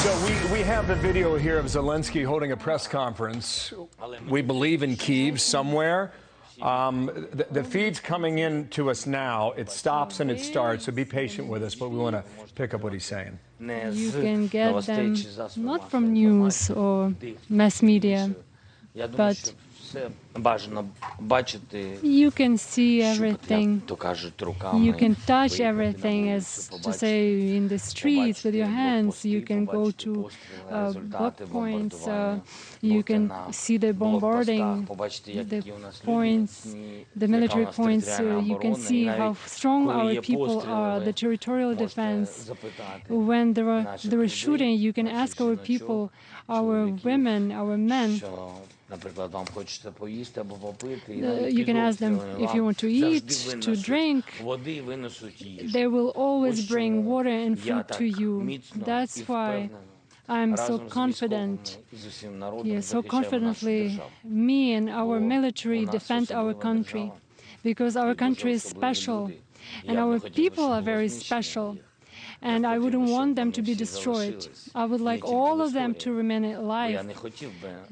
So we have the video here of Zelenskyy holding a press conference. We believe in Kyiv somewhere. The feed's coming in to us now. It stops and it starts, so be patient with us, but we want to pick up what he's saying. You can get them not from news or mass media, but you can see everything. You can touch everything, as to say, in the streets with your hands. You can go to block points. You can see the bombarding, the points, the military points. You can see how strong our people are, the territorial defense. When there is shooting, you can ask our people, our women, our men. You can ask them if you want to eat, to drink. They will always bring water and food to you. That's why I'm so confident. Yes, so confidently, me and our military defend our country, because our country is special, and our people are very special. And I wouldn't want them to be destroyed. I would like all of them to remain alive,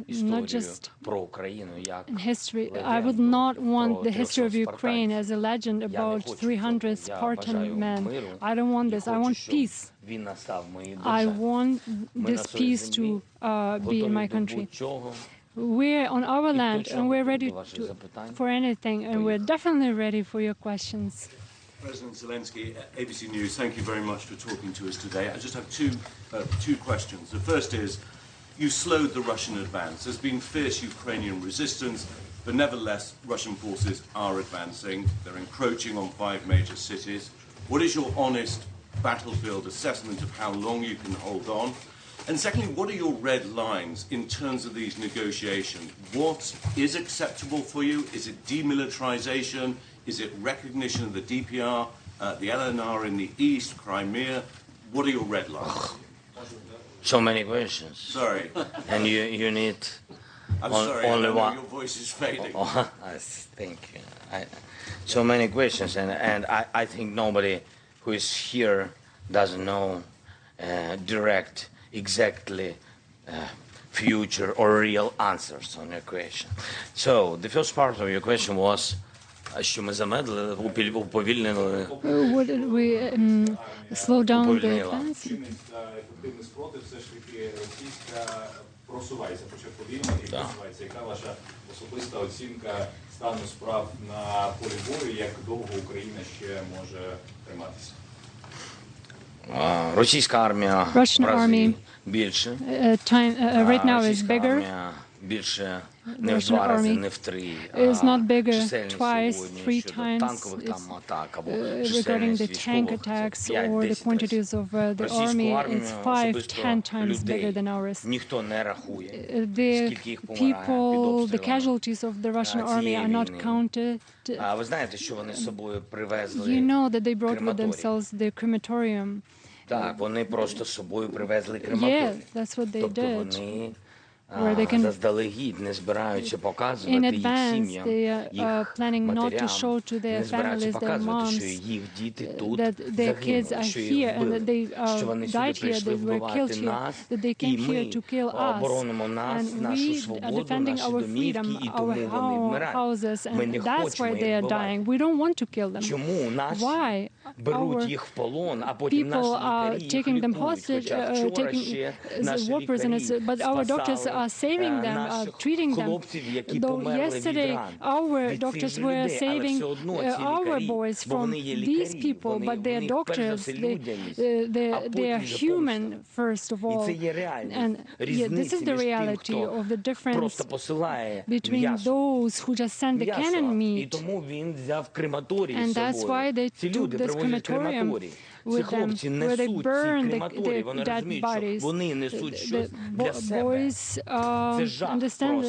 not just in history. I would not want the history of Ukraine as a legend about 300 Spartan men. I don't want this. I want peace. I want this peace to be in my country. We're on our land, and we're ready for anything, and we're definitely ready for your questions. President Zelenskyy, ABC News, thank you very much for talking to us today. I just have two questions. The first is, you slowed the Russian advance. There's been fierce Ukrainian resistance, but nevertheless, Russian forces are advancing. They're encroaching on 5 major cities. What is your honest battlefield assessment of how long you can hold on? And secondly, what are your red lines in terms of these negotiations? What is acceptable for you? Is it demilitarization? Is it recognition of the DPR, the LNR in the east, Crimea? What are your red lines? So many questions. Sorry. And you need I'm sorry, only one. Your voice is fading. Thank you. So many questions, and I think nobody who is here doesn't know exactly future or real answers on your question. So the first part of your question was, що ми замедлили, уповільнили. What did we slow down the advance? Ефективний спротив все ж таки російська просувається, хоча повільно і просувається. Яка ваша особиста оцінка стану справ на полі бою, як довго Україна ще може триматися? Російська армія Russian army більше. Right now is bigger. Більше не в 2 рази, не в 3. Is not bigger twice, 3 times regarding the tank attacks or the quantities of the army. It's 5-10 times bigger than ours. Ніхто не рахує. The people, the casualties of the Russian army are not counted. А ви знаєте, що вони з собою привезли? You know that they brought with themselves the crematorium. Так, вони просто з собою привезли крематорій. Yeah, that's what they Тобто did. вони заздалегідь не збираються показувати їх сім'ям, їх матерям, не збираються показувати, що їх діти тут загинули, що їх вбили, що вони сюди прийшли вбивати нас, і ми оборонимо нас, нашу свободу, наші домівки, і тому вони вмирають. Ми не хочемо їх вбивати. Чому наші беруть їх в полон, а потім наші лікарі їх лікують, хоча вчора ще наші лікарі спасали saving them, treating them. Though yesterday our doctors were saving our boys from these people, but they are doctors. They are human, first of all. And this is the reality of the difference between those who just send the cannon meat. And that's why they took this crematorium with them, where they burn the dead bodies. The boys understand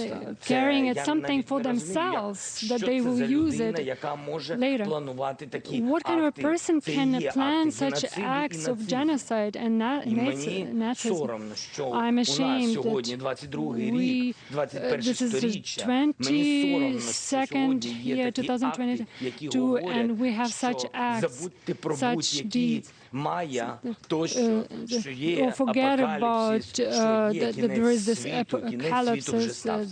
carrying it something for themselves, that they will use it later. What kind of a person can plan such acts of genocide and Nazism? I'm ashamed that this is the 22nd year, 2022, and we have such acts, such deeds. peace. Or forget about that there is this apocalypse,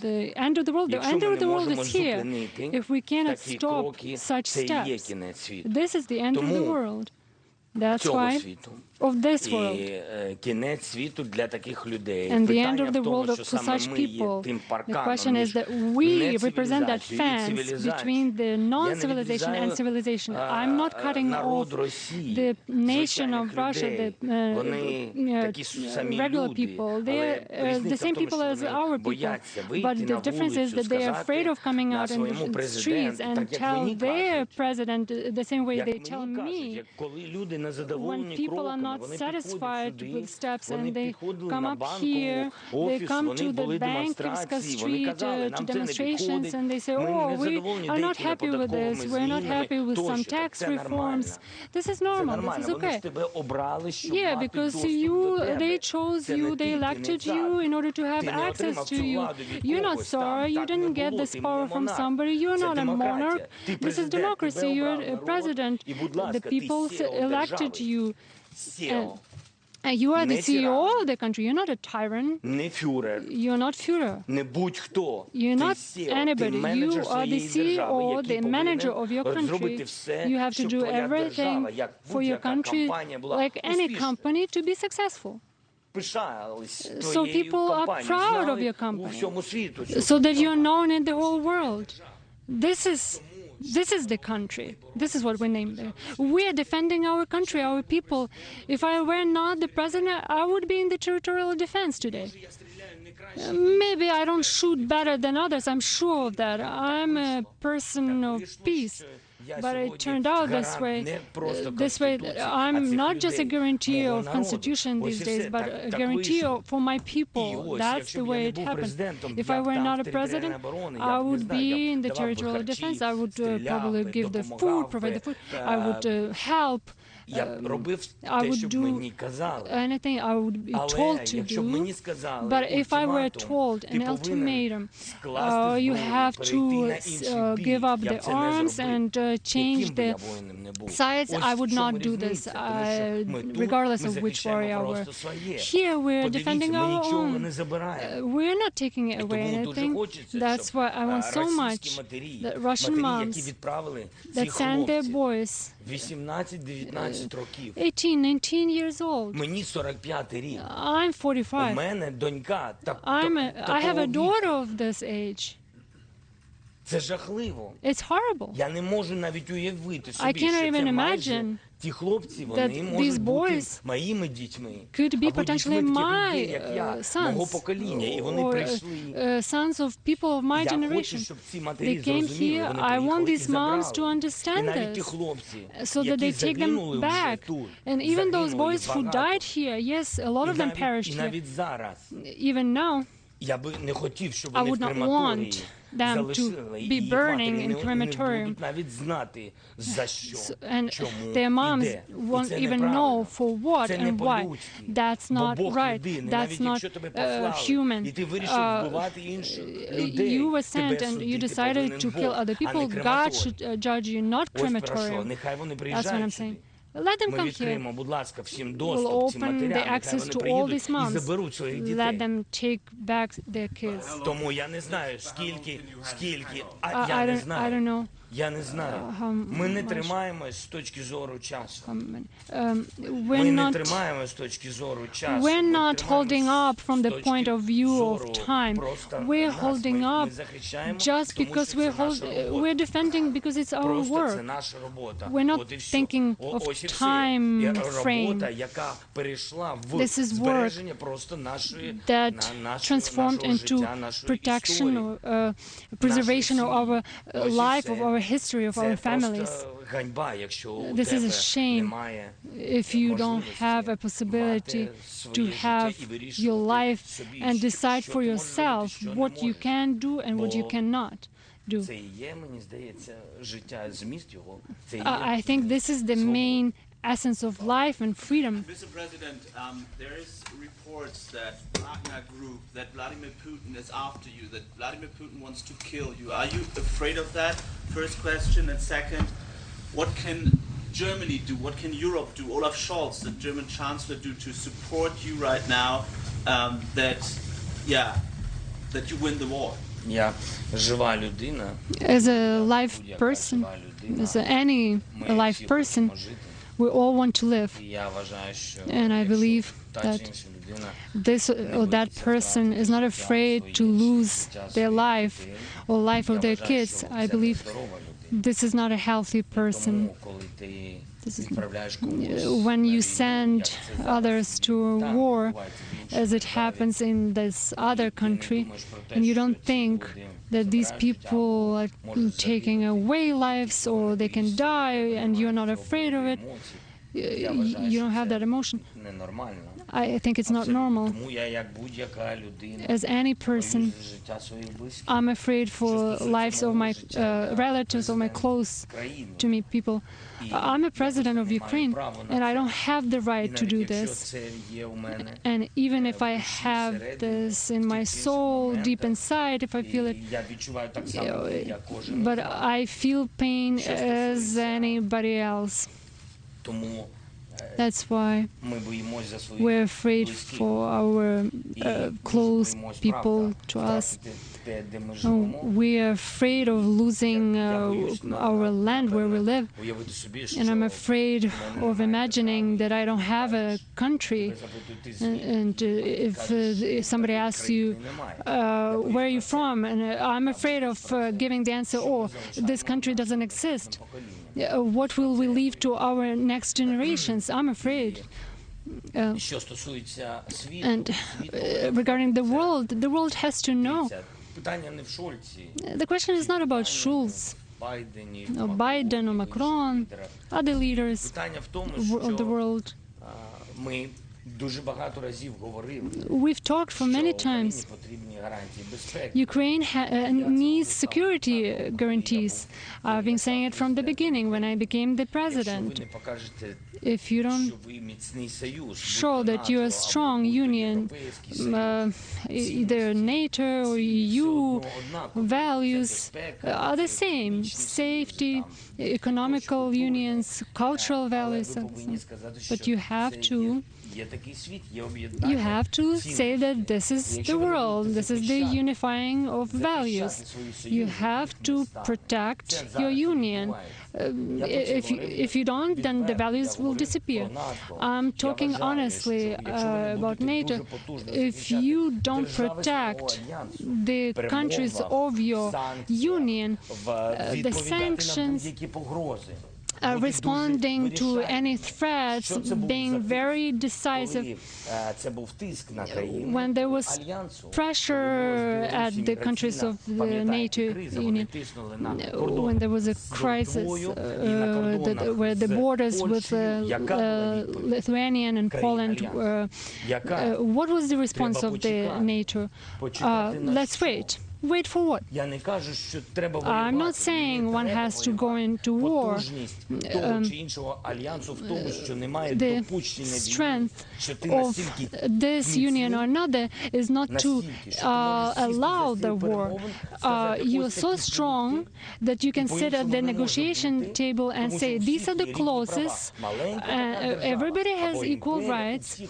the end of the world. The end of the world is here. If we cannot stop such steps, this is the end of the world. That's why of this world. And the end of the world for such people. The question is that we represent that fence between the non-civilization and civilization. I'm not cutting off the nation of Russia, the regular people. They're the same people as our people. But the difference is that they are afraid of coming out in the streets and tell their president the same way they tell me. When people are not satisfied with steps and they come up here, they come to the Bankivska Street to demonstrations and they say, oh, we are not happy with this, we're not happy with some tax reforms. This is normal, this is okay. Yeah, because they chose you, they elected you in order to have access to you. You're not Tsar, you didn't get this power from somebody, you're not a monarch. This is democracy, you're a president. The people elected you. You are the CEO of the country. You're not a tyrant. You're not Führer. You're not anybody. You are the CEO, the manager of your country. You have to do everything for your country, like any company, to be successful. So people are proud of your company, so that you're known in the whole world. This is the country. This is what we named it. We are defending our country, our people. If I were not the president, I would be in the territorial defense today. Maybe I don't shoot better than others, I'm sure of that. I'm a person of peace. But it turned out this way. I'm not just a guarantee of Constitution these days, but a guarantee for my people. That's the way it happened. If I were not a president, I would be in the territorial defense. I would probably give the food, provide the food. I would help. I would do anything I would be told to do. But if I were told an ultimatum, you have to give up the arms and change the sides, I would not do this, regardless of which warrior I were. Here we're defending our own. We're not taking away anything. That's why I want so much that Russian moms that send their boys 18, 19 years old. I'm 45. I have a daughter of this age. It's horrible. I cannot even imagine that these boys could be potentially my sons or sons of people of my generation. They came here. I want these moms to understand this so that they take them back. And even those boys who died here, yes, a lot of them perished here. Even now, I would not want them to be burning in crematorium. And their moms won't even know for what and why. That's not right. That's not human. You were sent and you decided to kill other people. God should judge you, not crematorium. That's what I'm saying. Let them come here. We'll open the access to all these moms. Let them take back their kids. I don't know. Я не знаю. Ми не тримаємось з точки зору часу. Ми не тримаємось з точки зору часу. We're not holding up from the point of view of time. We're holding up just because we're defending because it's our work. We're not thinking of time frame. This is work that transformed into protection or preservation of our life, of our history, of our families. This is a shame if you don't have a possibility to have your life and decide for yourself what you can do and what you cannot do. I think this is the main essence of life and freedom. Mr. President, there is reports that Wagner Group, that Vladimir Putin is after you, that Vladimir Putin wants to kill you. Are you afraid of that? First question. And second, what can Germany do? What can Europe do? Olaf Scholz, the German Chancellor, do to support you right now that you win the war? Я жива людина. As a live person, as any live person, we all want to live. And I believe that this or that person is not afraid to lose their life or life of their kids. I believe this is not a healthy person. When you send others to a war, as it happens in this other country, and you don't think that these people are taking away lives or they can die, and you're not afraid of it, you don't have that emotion. I think it's not normal. As any person, I'm afraid for lives of my relatives, of my close to me people. I'm a president of Ukraine, and I don't have the right to do this. And even if I have this in my soul, deep inside, if I feel it, but I feel pain as anybody else. That's why we're afraid for our close people to us. We are afraid of losing our land where we live. And I'm afraid of imagining that I don't have a country. And if somebody asks you, where are you from? And I'm afraid of giving the answer, oh, this country doesn't exist. What will we leave to our next generations? I'm afraid. And regarding the world has to know. The question is not about Schulz, or Biden, or Macron, other leaders of the world. We've talked for many times. Ukraine needs security guarantees. I've been saying it from the beginning when I became the president. If you don't show that you're a strong union, either NATO or EU values are the same: safety, economical unions, cultural values. But you have to say that this is the world, this is the unifying of values. You have to protect your union. If you don't, then the values will disappear. I'm talking honestly about NATO. If you don't protect the countries of your union, the sanctions, responding to any threats, being very decisive. When there was pressure at the countries of the NATO Union, when there was a crisis where the borders with Lithuania and Poland were, what was the response of the NATO? Let's wait. Wait for what? I'm not saying one has to go into war. The strength of this union or another is not to allow the war. You're so strong that you can sit at the negotiation table and say, these are the clauses, everybody has equal rights.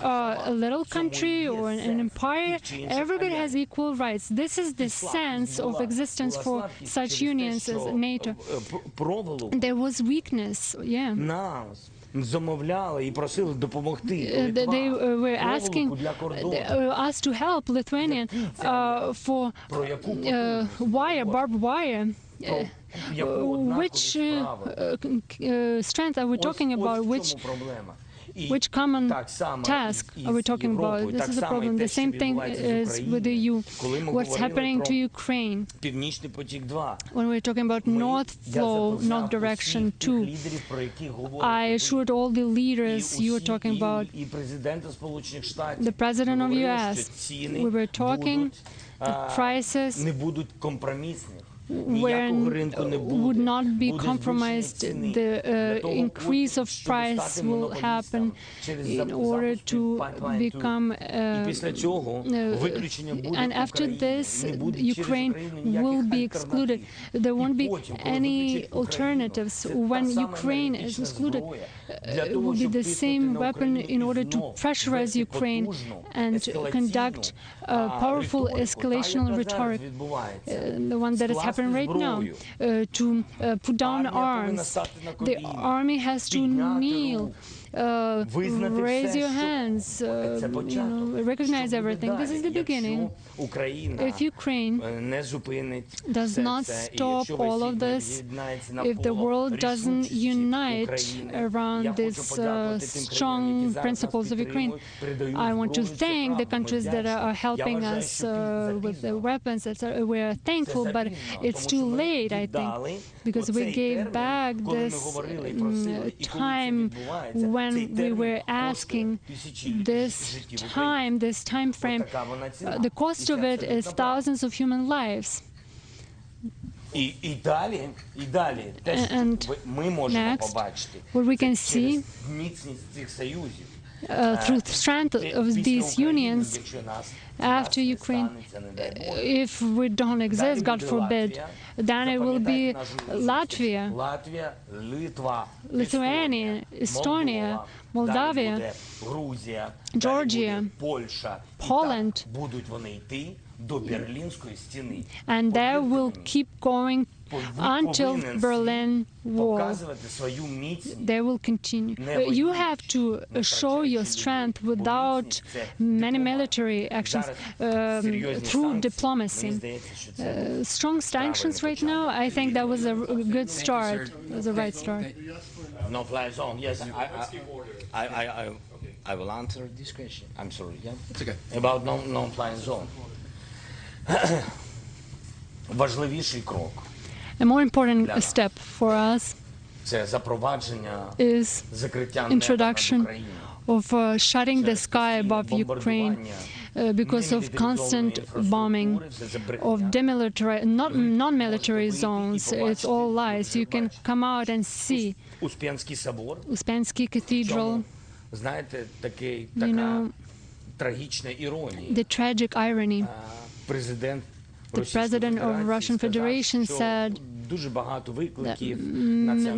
A little country or an empire, everybody has equal rights. This is the sense of existence for such unions as NATO. There was weakness, yeah. They were asking us to help Lithuania for barbed wire. Which strength are we talking about? Which common task are we talking about? This is a problem. The same thing is with the EU. What's happening to Ukraine? When we're talking about North Flow, North Direction 2, I assured all the leaders you were talking about, the President of US, we were talking, the prices where would not be compromised. The increase of price will happen in order to become and after this Ukraine will be excluded. There won't be any alternatives. When Ukraine is excluded, it will be the same weapon in order to pressurize Ukraine and conduct powerful escalational rhetoric, the one that is happening right now, to put down arms. The army has to kneel, raise your hands, recognize everything. This is the beginning. If Ukraine does not stop all of this, if the world doesn't unite around these strong principles of Ukraine, I want to thank the countries that are helping us with the weapons. We're thankful, but it's too late, I think, because we gave back this time when we were asking this time frame. The cost of it is thousands of human lives. And next, what we can see through the strength of these unions after Ukraine, if we don't exist, God forbid, then it will be Latvia, Lithuania, Estonia, Moldavia, Georgia, Poland, and they will keep going until Berlin Wall. They will continue. You have to show your strength without many military actions, through diplomacy. Strong sanctions right now, I think that was a good start. It was a right start. No-fly zone, yes. I will answer this question. I'm sorry, yeah? It's okay. About non-fly zone. Важливіший крок. A more important step for us is introduction of shutting the sky above Ukraine because of constant bombing of non-military zones. It's all lies. You can come out and see Uspensky Cathedral. You know, the tragic irony. The President of Russian Federation said that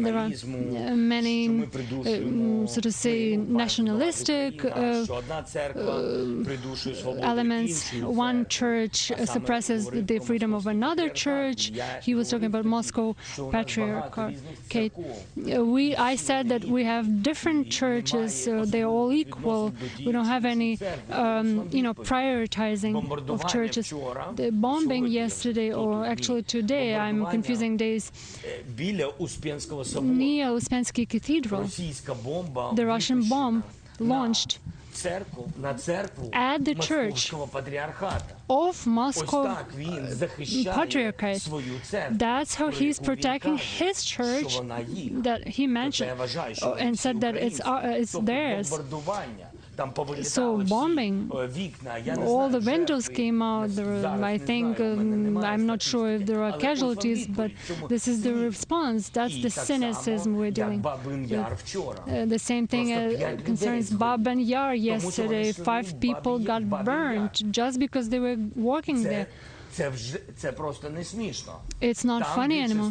there are many, so to say, nationalistic elements. One church suppresses the freedom of another church. He was talking about Moscow Patriarchate. I said that we have different churches. They're all equal. We don't have any, prioritizing of churches. The bombing yesterday, or actually today, I'm confusing days, near Uspensky Cathedral, the Russian bomb launched at the church of Moscow Patriarchate. That's how he's protecting his church that he mentioned and said that it's theirs. So bombing, all the windows came out. I think, I'm not sure if there are casualties, but this is the response. That's the cynicism we're dealing with. The same thing concerns Bab and Yar yesterday. 5 people got burned just because they were working there. It's not funny anymore.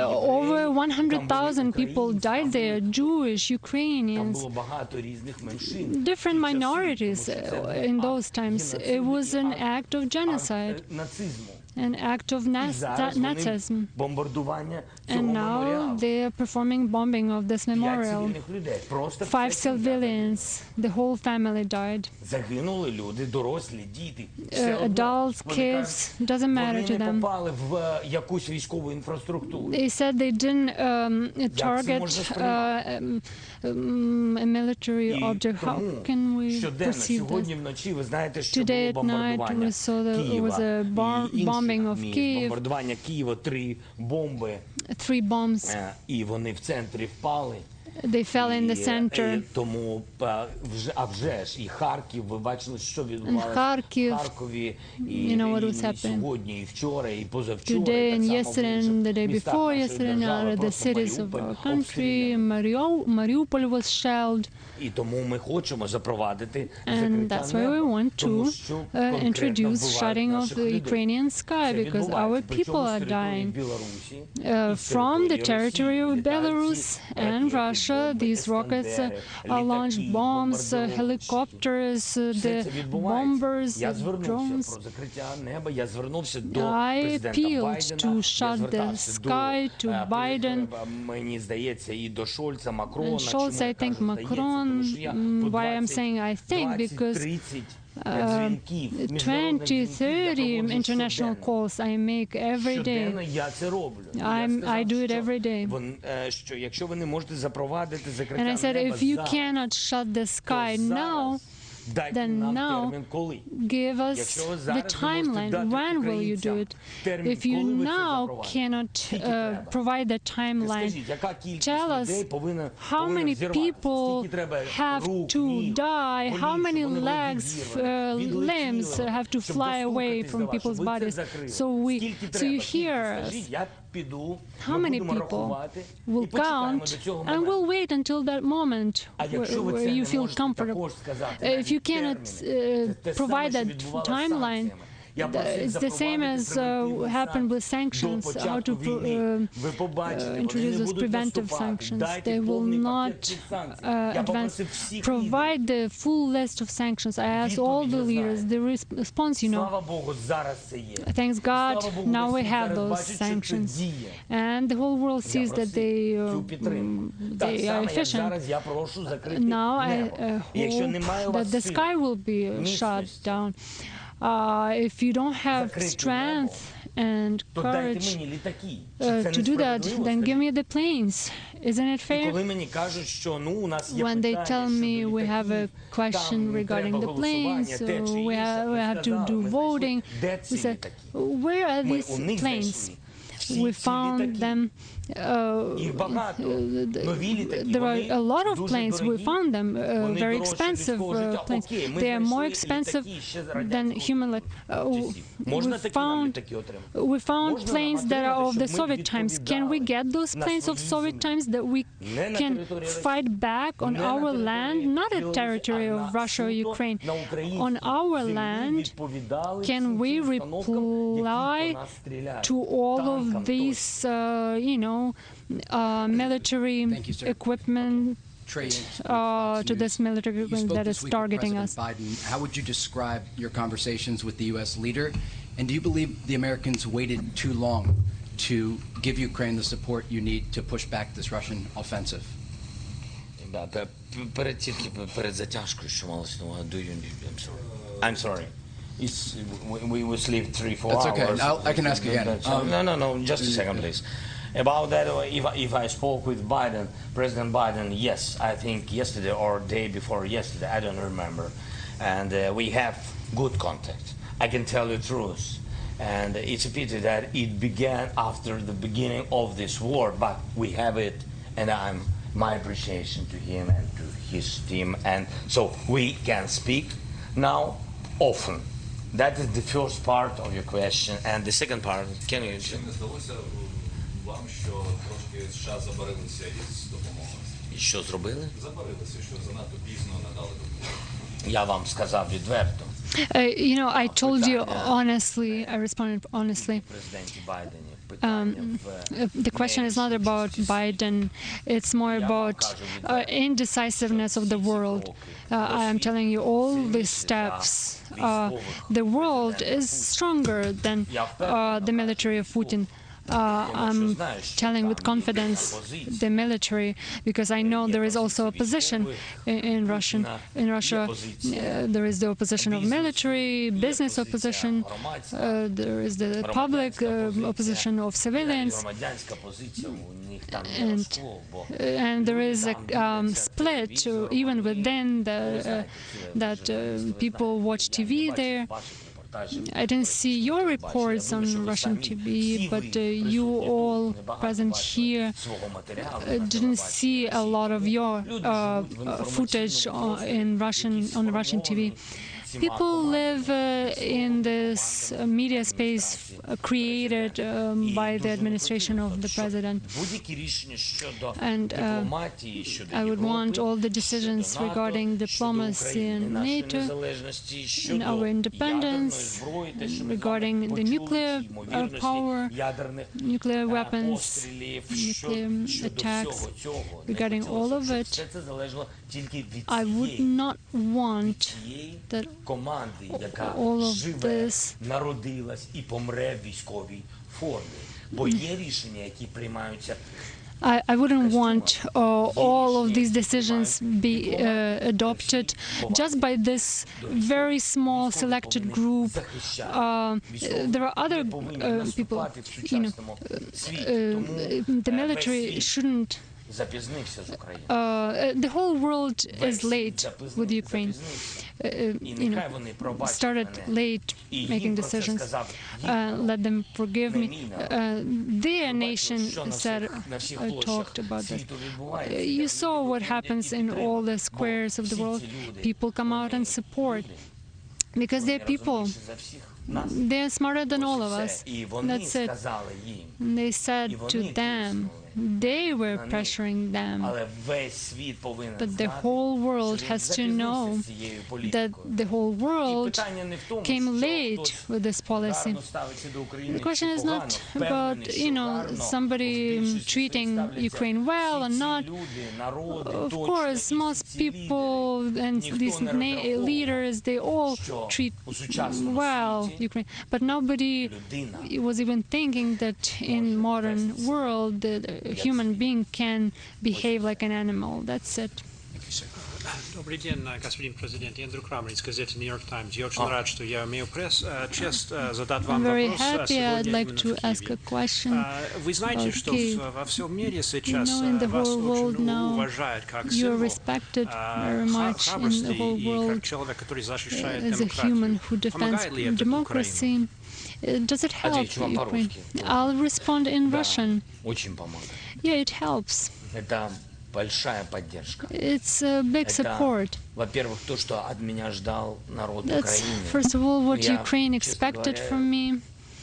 Over 100,000 people died there, Jewish, Ukrainians, different minorities in those times. It was an act of genocide, an act of Nazism. And now they are performing bombing of this memorial. 5 civilians, the whole family died. Adults, kids, doesn't matter to them. They said they didn't target a military object. How can we perceive this? Today at night we saw that it was a bombing of Kyiv. 3 bombs. They fell in the center. Тому, а вже ж, і Харків, ви бачили, що відбувалося в Харкові, і сьогодні, і вчора, і позавчора. Today and yesterday and the day before yesterday are the cities of our country. Mariupol was shelled. І тому ми хочемо запровадити And that's why we want to introduce shutting of the Ukrainian sky, because our people are dying. From the territory of Belarus and Russia, these rockets launched bombs, helicopters, the bombers, drones. I appealed to shut the sky to Biden. And Scholz, I think Macron. Why I'm saying I think, because 20, 30 international calls I make every day. I do it every day. And I said, if you cannot shut the sky now, then now give us the timeline. When will you do it? If you now cannot provide the timeline, tell us how many people have to die, how many legs, limbs have to fly away from people's bodies. So you hear us. How many people will count and will wait until that moment where you feel comfortable? If you cannot provide that timeline, it's the same as happened with sanctions, how to introduce those preventive sanctions. They will not provide the full list of sanctions. I asked all the leaders, the response, thanks God, now we have those sanctions. And the whole world sees that they are efficient. Now I hope that the sky will be shut down. If you don't have strength and courage to do that, then give me the planes. Isn't it fair? When they tell me we have a question regarding the planes, we have to do voting, we said, where are these planes? We found them. There are a lot of planes. We found them, very expensive planes. They are more expensive than human. We found planes that are of the Soviet times. Can we get those planes of Soviet times that we can fight back on our land, not a territory of Russia or Ukraine, on our land? Can we reply to all of these, military equipment, to this military equipment that is targeting us? Biden, how would you describe your conversations with the U.S. leader? And do you believe the Americans waited too long to give Ukraine the support you need to push back this Russian offensive? I'm sorry. We sleep 3-4 hours. That's okay. I can ask again. No. Just a second, please. About that, if I spoke with Biden, President Biden, yes, I think yesterday or day before yesterday, I don't remember. And we have good contact. I can tell you the truth. And it's a pity that it began after the beginning of this war, but we have it, and my appreciation to him and to his team. And so we can speak now often. That is the first part of your question. And the second part, can you... Вам, що трошки США забарилися із допомогою? І що зробили? Забарилися, що занадто пізно надали допомогу. Я вам сказав відверто. I told you honestly, I responded honestly. The question is not about Biden, it's more about indecisiveness of the world. I am telling you all these steps. The world is stronger than the military of Putin. I'm telling with confidence the military, because I know there is also opposition in Russia. There is the opposition of military, business opposition, there is the public opposition of civilians, and there is a split even within that people watch TV there. I didn't see your reports on Russian TV, but you all present here didn't see a lot of your footage on Russian TV. People live in this media space created by the administration of the president. And I would want all the decisions regarding diplomacy and NATO, and our independence, regarding the nuclear power, nuclear weapons, nuclear attacks, regarding all of it, I would not want that all of this I wouldn't want all of these decisions be adopted just by this very small selected group. There are other people, the military shouldn't. The whole world is late with Ukraine. Started late making decisions. Let them forgive me. Their nation talked about this. You saw what happens in all the squares of the world. People come out and support because they're people. They're smarter than all of us. That's it. And they said to them, they were pressuring them. But the whole world has to know that the whole world came late with this policy. The question is not about, somebody treating Ukraine well or not. Of course, most people and these leaders, they all treat well Ukraine. But nobody was even thinking that in modern world, the human being can behave like an animal. That's it. Добрый день, господин президент. Я Андрей Крамер из газеты New York Times. Я очень рад, что я имею честь задать вам вопрос. I'm very happy. I'd like to ask a question. Вы знаете, что во всем мире сейчас вас очень уважают как символ храбрости и как человек, который защищает демократию. Помогает ли это Украине? Does it help Ukraine? I'll respond in Russian. Yeah, it helps. It's a big support. That's, first of all, what Ukraine expected from me.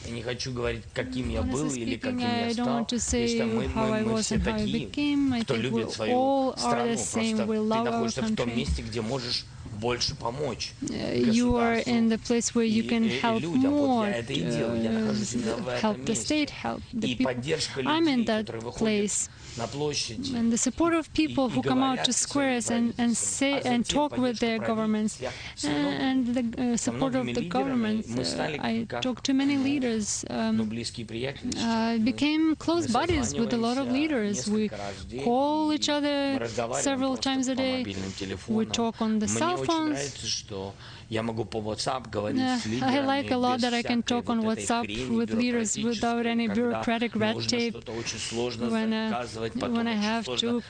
Honestly speaking, I don't want to say how I was and how I became. I think we all are the same. We love our country. You are in the place where you can help more, help the state, help the people. I'm in that place. And the support of people who come out to squares and say and talk with their governments, and the support of the government. I talked to many leaders. I became close buddies with a lot of leaders. We call each other several times a day. We talk on the cell phones. I like a lot that I can talk on WhatsApp with leaders without any bureaucratic red tape. When I have to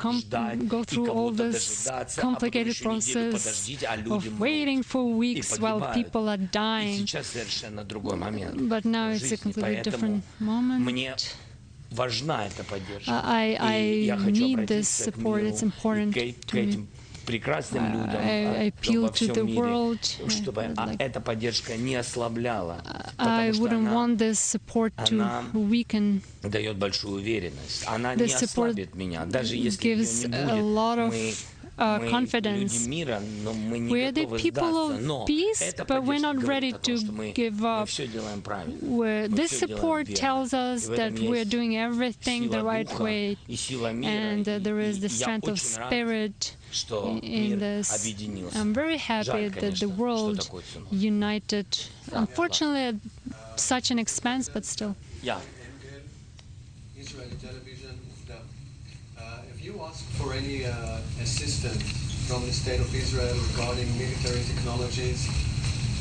go through all this complicated process of waiting for weeks while people are dying. But now it's a completely different moment. I need this support. It's important to me. I appeal to the world. I wouldn't want this support to weaken. This support gives a lot of confidence. We're the people of peace, but we're not ready to give up. This support tells us that we're doing everything the right way, and there is the strength of spirit in this. I'm very happy that the world united. Unfortunately, at such an expense, but still. Yeah. Israeli television. If you ask for any assistance from the state of Israel regarding military technologies,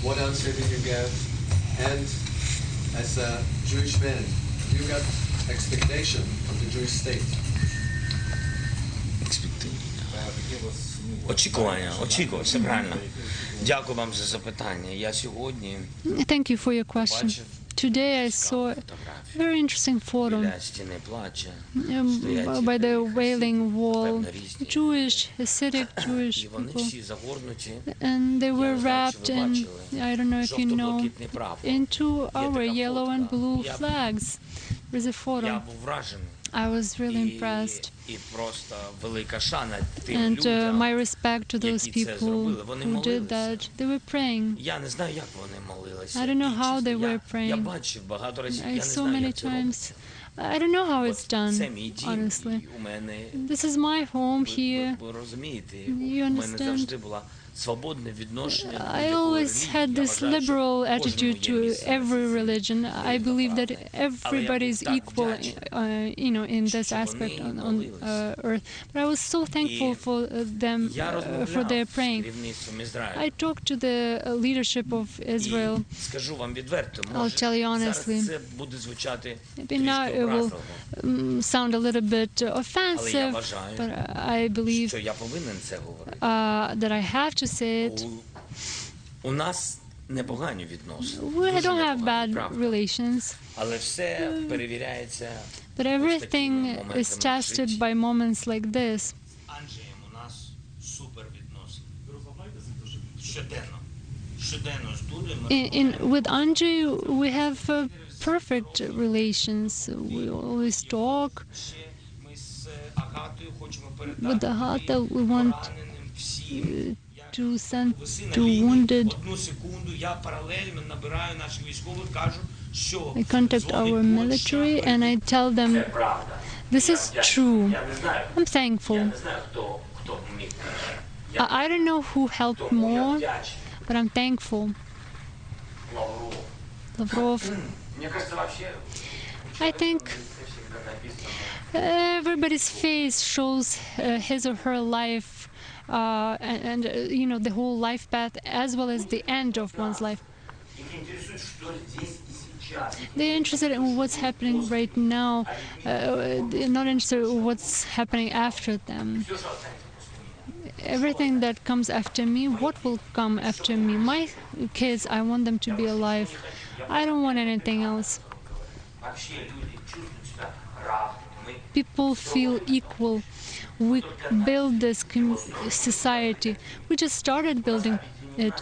what answer did you get? And as a Jewish man, you got expectation of the Jewish state? Очікування, все правильно. Дякую вам за запитання. Я сьогодні Thank you for your question. Today I saw a very interesting photo біля стіни плача. by the Wailing Wall, Jewish, Hasidic Jewish І вони people. всі загорнуті. And they were Я не знаю, чи wrapped ви in, бачили, I don't know if you know, жовто-блакитний прапор. into our така yellow and фотка. blue Я- flags. There's a Я photo. був вражений. I was really impressed. І просто велика шана тим And людям. my respect to those які це people зробили. Вони who did молилися. that. They were praying. Я не знаю, як вони молилися. I don't know І, how чесно, they were Я praying. бачив багато разів. Я I не saw знаю, many як це times. робиться. I don't know how it's Це done, мій дім, honestly. і у мене, This is my home here. ви розумієте, You у мене understand? завжди була свободне відношення до I будь-якої always релігії. had Я this вважаю, що liberal кожному attitude є to місце на every цій religion. I землі. believe that everybody is так equal, in this що aspect вони on молилися. earth. But I was so thankful for them, Я for розмовляв their з praying. керівництвом Ізраїлю. I talked to the leadership of Israel. І скажу вам відверто, I'll може, tell you зараз honestly. це буде звучати Maybe now трішки it will образливо, sound a little bit але я offensive, вважаю, but I believe що я повинен це говорити. that I have to say it. У нас непогані відносини. We дуже don't have непогані, bad правда. relations, Але все перевіряється. but everything is tested by moments like this. З Анджеєм у нас супер відносини. Щоденно. Щоденно з Дудою ми With Andrei, we have perfect relations. We always talk. ще ми з Агатою хочемо With передати Agata, we want пораненим всім. to send Виси на to лінії. wounded. Одну секунду, я паралельно набираю наших військових, кажу, що I contact our дзвонить military Польща, and I tell them це правда. this is true. Я не знаю, I'm thankful. я не знаю, хто міг. I don't know who helped Тому я more, вдячний but I'm thankful. Лаврову. Lavrov. Мне кажется, вообще I think everybody's face shows his or her life, and the whole life path, as well as the end of one's life. их интересует, что здесь и сейчас. They're interested in what's happening right now. They're not interested in what's happening after them. Всё, что останется после меня. Everything that comes after me, what will come after me? My kids, I want them to be alive. I don't want anything else. Вообще люди чувствуют себя равными. Мы People feel equal. We build this society. We just started building it,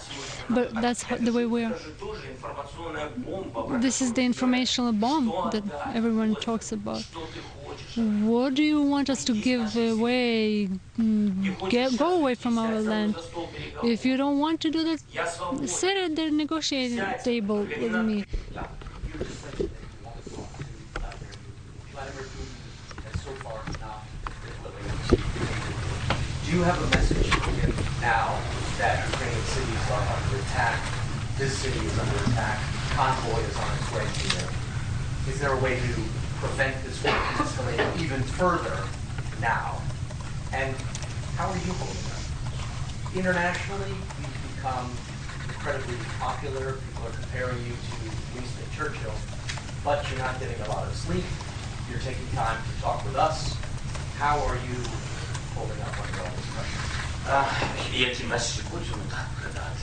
but that's the way we are. это же тоже информационная бомба. This is the informational bomb that everyone talks about. Что ты хочешь? What do you want us to give away? Go away from our land. If you don't want to do that, Я свободен. sit at the negotiating table with me. Да. Vladimir Putin has so far not delivered. Do you have a message for him now that Ukrainian cities are under attack? This city is under attack. Convoy is on its way here. Is there a way to prevent this from escalating even further now? And how are you holding up? Internationally, you've become incredibly popular. People are comparing you to Winston Churchill, but you're not getting a lot of sleep. You're taking time to talk with us. How are you holding up under all this pressure? Які меседжі Путіну так передати?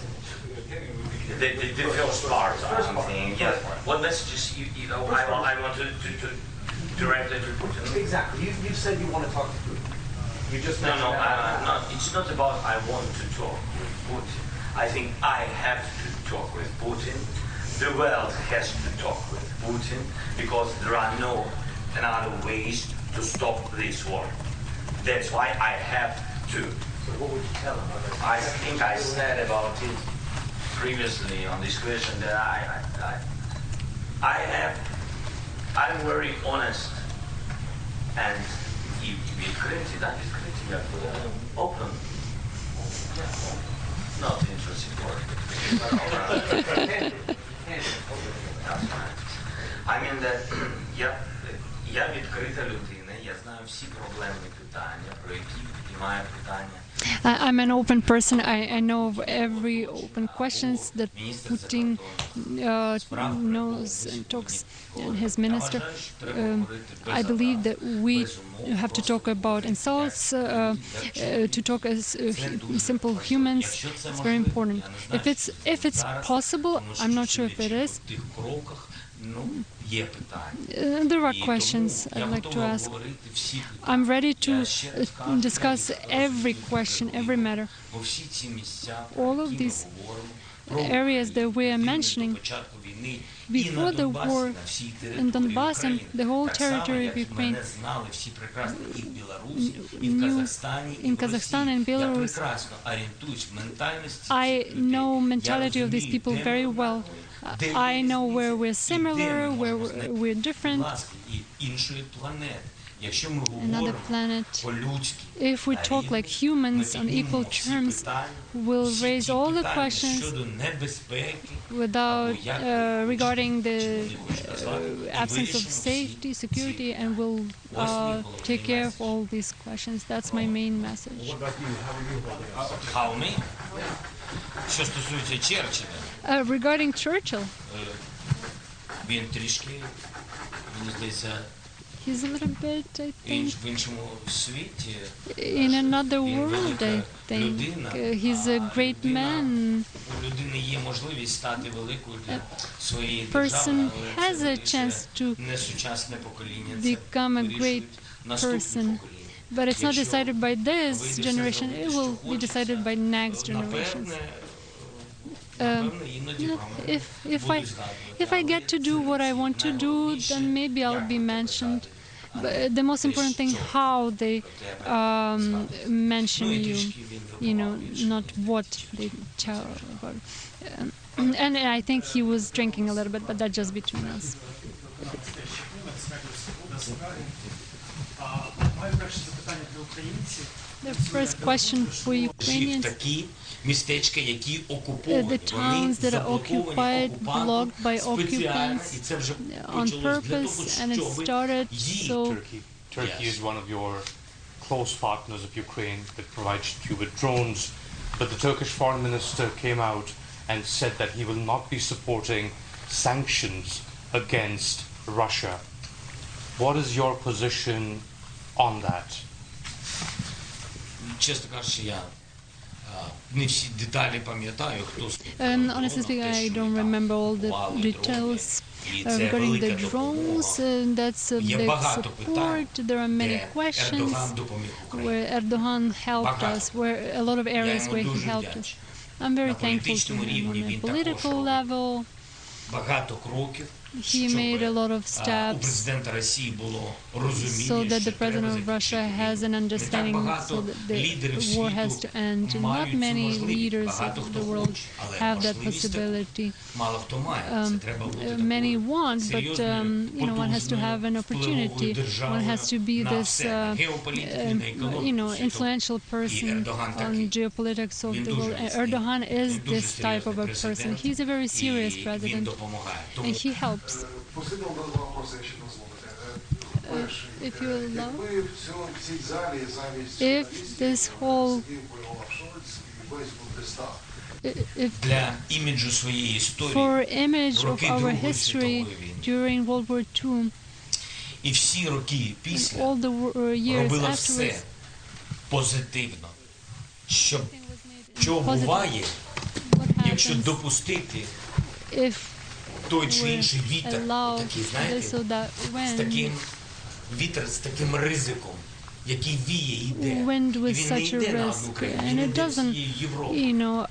The first part, I'm saying, yes. What messages I want to directly to Putin? Exactly. You've said you want to talk to Putin. You just No, mentioned that. no, it's not about I want to talk with Putin. I think I have to talk with Putin. The world has to talk with Putin because there are no other ways to stop this war. That's why I have to. So what would you tell him? I think I said about it previously on this question that I'm very honest and відкритий, як open. Not interesting word. That's fine. I mean that я відкрита людина, я знаю всі проблемні питання, про які піднімає питання. I'm an open person. I know of every open questions that Putin knows and talks, and his minister. I believe that we have to talk about insults, to talk as simple humans. It's very important. If it's possible, I'm not sure if it is. There are questions I'd like to ask. I'm ready to discuss every question, every matter. All of these areas that we are mentioning, before the war in Donbass and the whole territory of Ukraine, in Kazakhstan and Belarus, I know mentality of these people very well. I know where we're similar, where we're different. Another planet. If we talk like humans on equal terms, we'll raise all the questions without regarding the absence of safety, security, and we'll take care of all these questions. That's my main message. How me? Що стосується Черчилля, regarding Churchill, він трішки, мені здається, he's a little bit, I think, в іншому світі. In another world, I think. He's a great man. У людини є можливість стати великою для своєї Person держави, has a chance to несучасне покоління, become a great person. But it's not decided by this generation, it will be decided by next generations. If I get to do what I want to do, then maybe I'll be mentioned. But the most important thing, how they mention you know, not what they tell about. And I think he was drinking a little bit, but that's just between us. The first question for Ukrainians. The towns that are occupied, blocked by occupants on purpose, and it started so... Turkey is one of your close partners of Ukraine that provides you with drones, but the Turkish foreign minister came out and said that he will not be supporting sanctions against Russia. What is your position on that? Чесно кажучи, я не всі деталі пам'ятаю, хто honestly speaking, I don't remember all the details regarding the drones. That's a big support. There are many questions where Erdogan helped us, where a lot of areas where he helped us. I'm very thankful to him on a political level. He made a lot of steps so that the President of Russia has an understanding so that the war has to end. Not many leaders of the world have that possibility. Many want, but you know, one has to have an opportunity. One has to be this you know, influential person on geopolitics of the world. Erdogan is this type of a person. He's a very serious president, and he helps. If you allow, if this whole, for image of our history during World War II, and all the years afterwards, позитивно. Що буває, якщо допустити той чи інший вітер, такий, знаєте, з таким ризиком, який віє і йде. Wind with such a risk, and it doesn't, you know,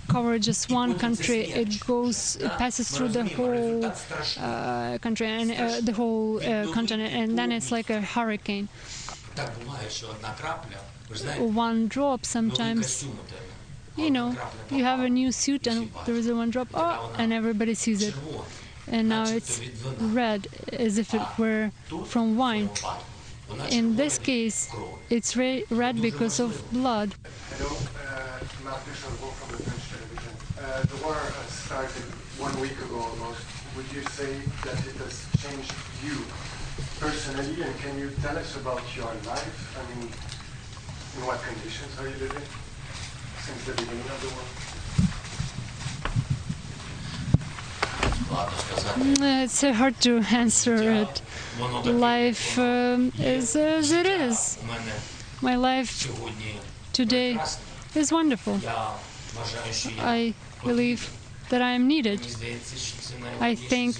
cover just one country. It passes through the whole country and the whole continent, and then it's like a hurricane. One drop sometimes. You know, you have a new suit and there is a one drop, and everybody sees it. And now it's red, as if it were from wine. In this case, it's red because of blood. Hello, Martin from the French television. The war started 1 week ago almost. Would you say that it has changed you personally, and can you tell us about your life? I mean, in what conditions are you living? since the beginning of the war? It's hard to answer it. Life is as it is. My life today is wonderful. I believe that I am needed. I think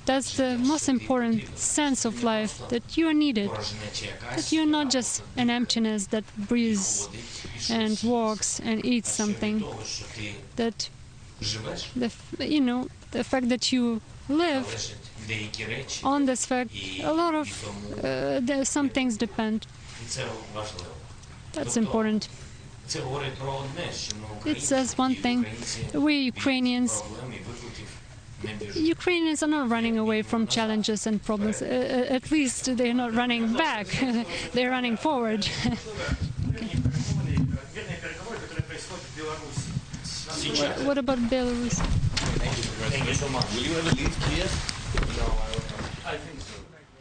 that's the most important sense of life, that you are needed, that you're not just an emptiness that breathes and walks and eats something, that the fact that you live, on this fact, a lot of some things depend. That's important. It says one thing: we Ukrainians are not running away from challenges and problems. At least they're not running back. They're running forward. What about Belarus? Thank you so much. Will you ever leave Kiev? No, I think so.